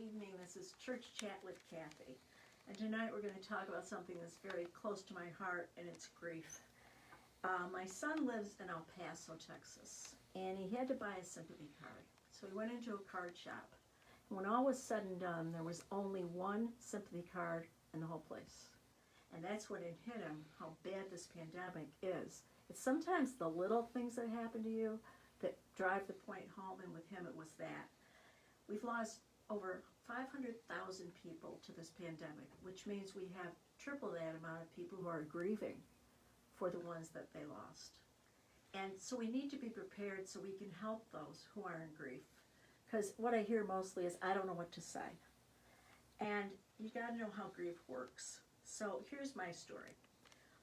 evening. This is Church Chat with Kathy. And tonight we're going to talk about something that's very close to my heart, and it's grief. My son lives in El Paso, Texas, and he had to buy a sympathy card. So he went into a card shop. And when all was said and done, there was only one sympathy card in the whole place. And that's when it hit him how bad this pandemic is. It's sometimes the little things that happen to you that drive the point home, and with him it was that. We've lost over 500,000 people to this pandemic, which means we have triple that amount of people who are grieving for the ones that they lost. And so we need to be prepared so we can help those who are in grief. Because what I hear mostly is, I don't know what to say. And you got to know how grief works. So here's my story.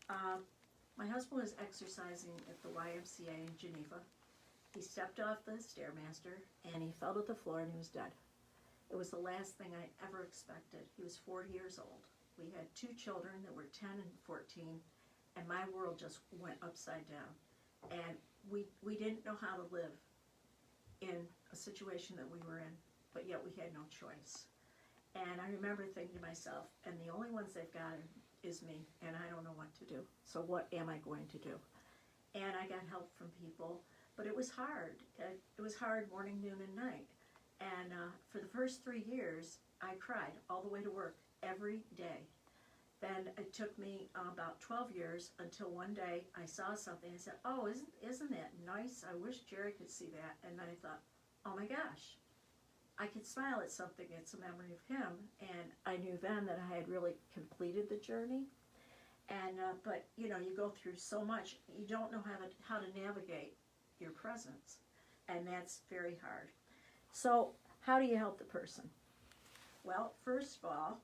My husband was exercising at the YMCA in Geneva. He stepped off the Stairmaster and he fell to the floor and he was dead. It was the last thing I ever expected. He was 40 years old. We had two children that were 10 and 14, and my world just went upside down. And we didn't know how to live in a situation that we were in, but yet we had no choice. And I remember thinking to myself, and the only ones they've got is me, and I don't know what to do. So what am I going to do? And I got help from people, but it was hard. It was hard morning, noon, and night. And for the first 3 years, I cried all the way to work every day. Then it took me about 12 years until one day I saw something and said, oh, isn't that nice? I wish Jerry could see that. And then I thought, oh my gosh, I could smile at something. It's a memory of him. And I knew then that I had really completed the journey. And but you know, you go through so much, you don't know how to navigate your presence, and that's very hard. So how do you help the person? Well, first of all,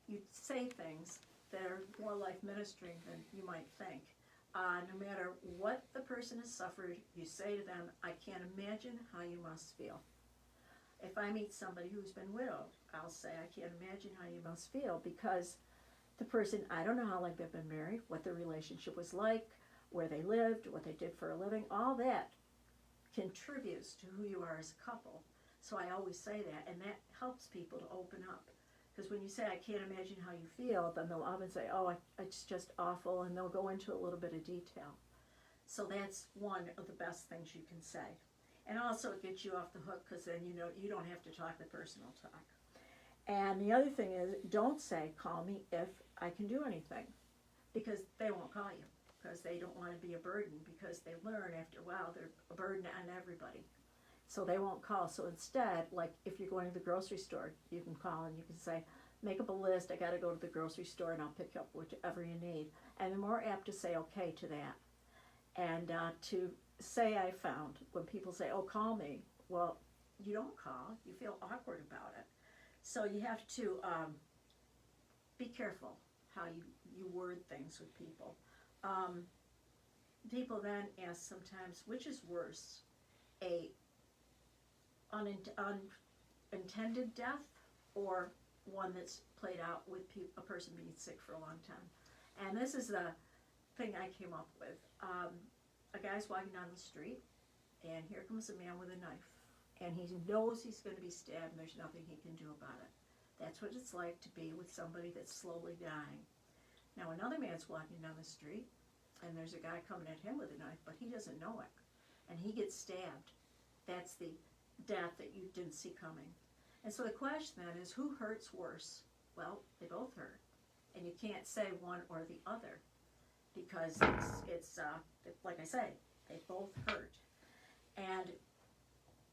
you say things that are more like ministering than you might think. No matter what the person has suffered, you say to them, I can't imagine how you must feel. If I meet somebody who's been widowed, I'll say, I can't imagine how you must feel, because the person, I don't know how long they've been married, what their relationship was like, where they lived, what they did for a living, all that contributes to who you are as a couple. So I always say that, and that helps people to open up. Because when you say, I can't imagine how you feel, then they'll often say, oh, it's just awful, and they'll go into a little bit of detail. So that's one of the best things you can say. And also it gets you off the hook, because then you know you don't have to talk the personal talk. And the other thing is, don't say, call me if I can do anything, because they won't call you, because they don't want to be a burden, because they learn after a while they're a burden on everybody. So they won't call. So instead, like if you're going to the grocery store, you can call and you can say, make up a list, I got to go to the grocery store and I'll pick up whatever you need. And they're more apt to say okay to that. And to say I found, when people say, oh, call me, well, you don't call, you feel awkward about it. So you have to be careful how you word things with people. People then ask sometimes, which is worse, a unintended death or one that's played out with a person being sick for a long time? And this is the thing I came up with. A guy's walking down the street, and here comes a man with a knife, and he knows he's going to be stabbed, and there's nothing he can do about it. That's what it's like to be with somebody that's slowly dying. Now another man's walking down the street, and there's a guy coming at him with a knife, but he doesn't know it, and he gets stabbed. That's the death that you didn't see coming. And so the question then is, who hurts worse? Well, they both hurt, and you can't say one or the other, because it's like I say, they both hurt. And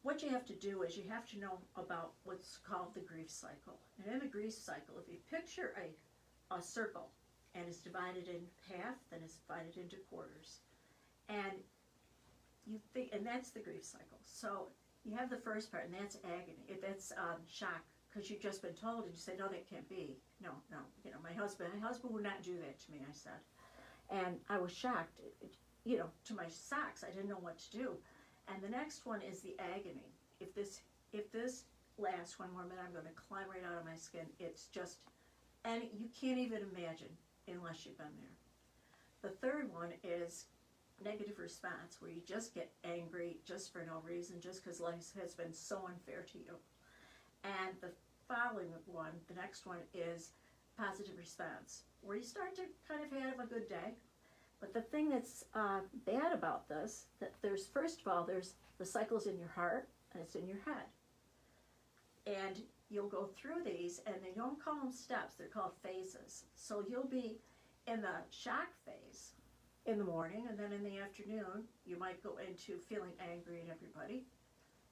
what you have to do is you have to know about what's called the grief cycle. And in the grief cycle, if you picture a circle and it's divided in half, then it's divided into quarters. And you think, and that's the grief cycle. So you have the first part, and that's agony. That's shock, because you've just been told, and you say, no, that can't be. No. You know, my husband would not do that to me, I said. And I was shocked, you know, to my socks. I didn't know what to do. And the next one is the agony. If this lasts one more minute, I'm going to climb right out of my skin. It's just, and you can't even imagine unless you've been there. The third one is negative response, where you just get angry just for no reason, just because life has been so unfair to you. And the following one, the next one, is positive response, where you start to kind of have a good day. But the thing that's bad about this, that there's, first of all, there's the cycles in your heart and it's in your head. And you'll go through these, and they don't call them steps, they're called phases. So you'll be in the shock phase in the morning, and then in the afternoon, you might go into feeling angry at everybody.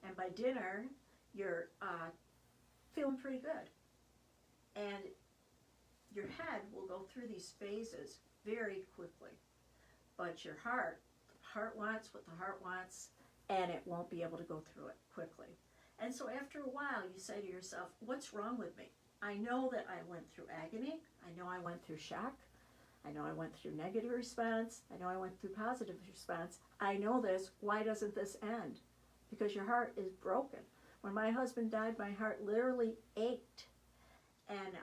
And by dinner, you're feeling pretty good. And your head will go through these phases very quickly. But your heart wants what the heart wants, and it won't be able to go through it quickly. And so after a while, you say to yourself, what's wrong with me? I know that I went through agony. I know I went through shock. I know I went through negative response. I know I went through positive response. I know this. Why doesn't this end? Because your heart is broken. When my husband died, my heart literally ached. And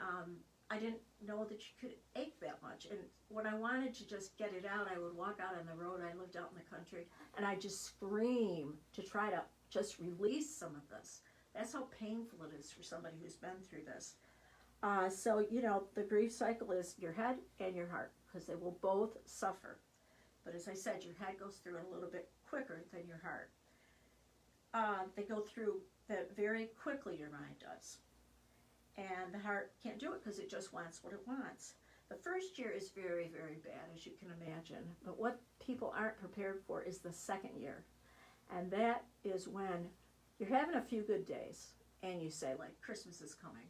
I didn't know that you could ache that much. And when I wanted to just get it out, I would walk out on the road. I lived out in the country. And I'd just scream to try to just release some of this. That's how painful it is for somebody who's been through this. So, you know, the grief cycle is your head and your heart, because they will both suffer. But as I said, your head goes through it a little bit quicker than your heart. They go through that very quickly, your mind does. And the heart can't do it because it just wants what it wants. The first year is very, very bad, as you can imagine. But what people aren't prepared for is the second year. And that is when you're having a few good days, and you say, like, Christmas is coming.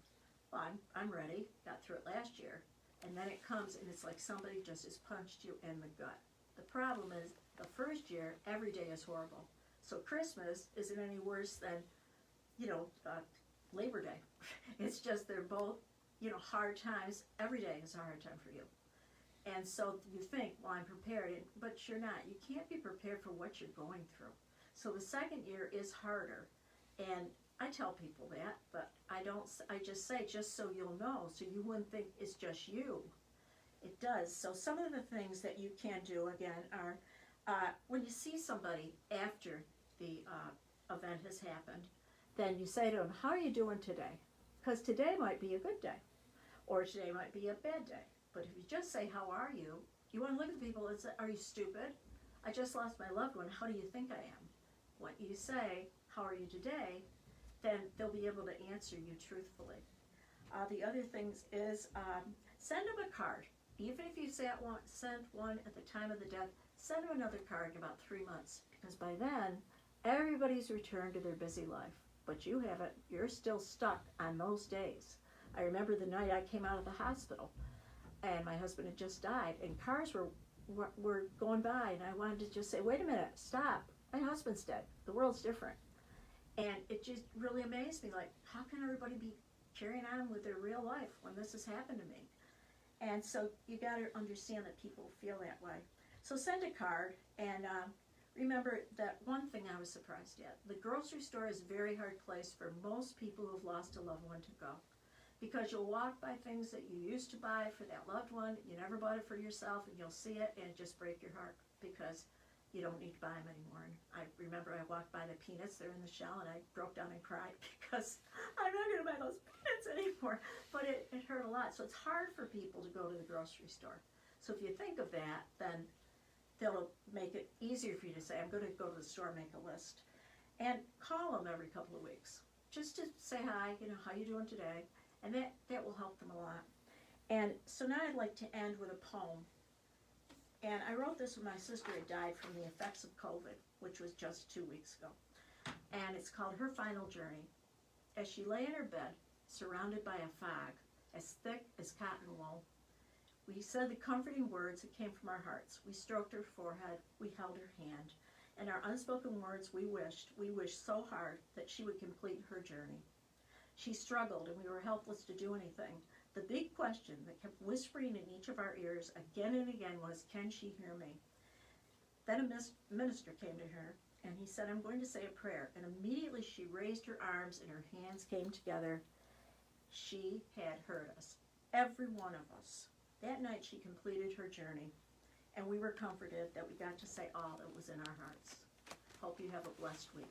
Well, I'm ready. Got through it last year. And then it comes, and it's like somebody just has punched you in the gut. The problem is, the first year, every day is horrible. So Christmas isn't any worse than, you know, Labor Day. It's just they're both, you know, hard times. Every day is a hard time for you. And so you think, well, I'm prepared, but you're not. You can't be prepared for what you're going through. So the second year is harder. And I tell people that, but I just say, just so you'll know, so you wouldn't think it's just you. It does. So some of the things that you can do, again, are when you see somebody after the event has happened, then you say to them, how are you doing today? Because today might be a good day, or today might be a bad day. But if you just say, how are you? You want to look at the people and say, are you stupid? I just lost my loved one. How do you think I am? When you say, how are you today? Then they'll be able to answer you truthfully. The other things is send them a card. Even if you sent one at the time of the death, send them another card in about 3 months. Because by then, everybody's returned to their busy life. But you haven't. You're still stuck on those days. I remember the night I came out of the hospital, and my husband had just died, and cars were going by, and I wanted to just say, wait a minute, stop. My husband's dead. The world's different. And it just really amazed me, like, how can everybody be carrying on with their real life when this has happened to me? And so you got to understand that people feel that way. So send a card, and remember that one thing I was surprised at. The grocery store is a very hard place for most people who have lost a loved one to go. Because you'll walk by things that you used to buy for that loved one, you never bought it for yourself, and you'll see it, and it just break your heart because you don't need to buy them anymore. And I remember I walked by the peanuts, they're in the shell, and I broke down and cried because I'm not going to buy those peanuts anymore. But it hurt a lot. So it's hard for people to go to the grocery store. So if you think of that, then they'll make it easier for you to say, I'm going to go to the store and make a list. And call them every couple of weeks, just to say hi, you know, how you doing today? And that will help them a lot. And so now I'd like to end with a poem. And I wrote this when my sister had died from the effects of COVID, which was just 2 weeks ago. And it's called Her Final Journey. As she lay in her bed, surrounded by a fog as thick as cotton wool, we said the comforting words that came from our hearts. We stroked her forehead, we held her hand. And our unspoken words we wished so hard that she would complete her journey. She struggled, and we were helpless to do anything. The big question that kept whispering in each of our ears again and again was, can she hear me? Then a minister came to her, and he said, I'm going to say a prayer. And immediately she raised her arms, and her hands came together. She had heard us, every one of us. That night she completed her journey, and we were comforted that we got to say all that was in our hearts. Hope you have a blessed week.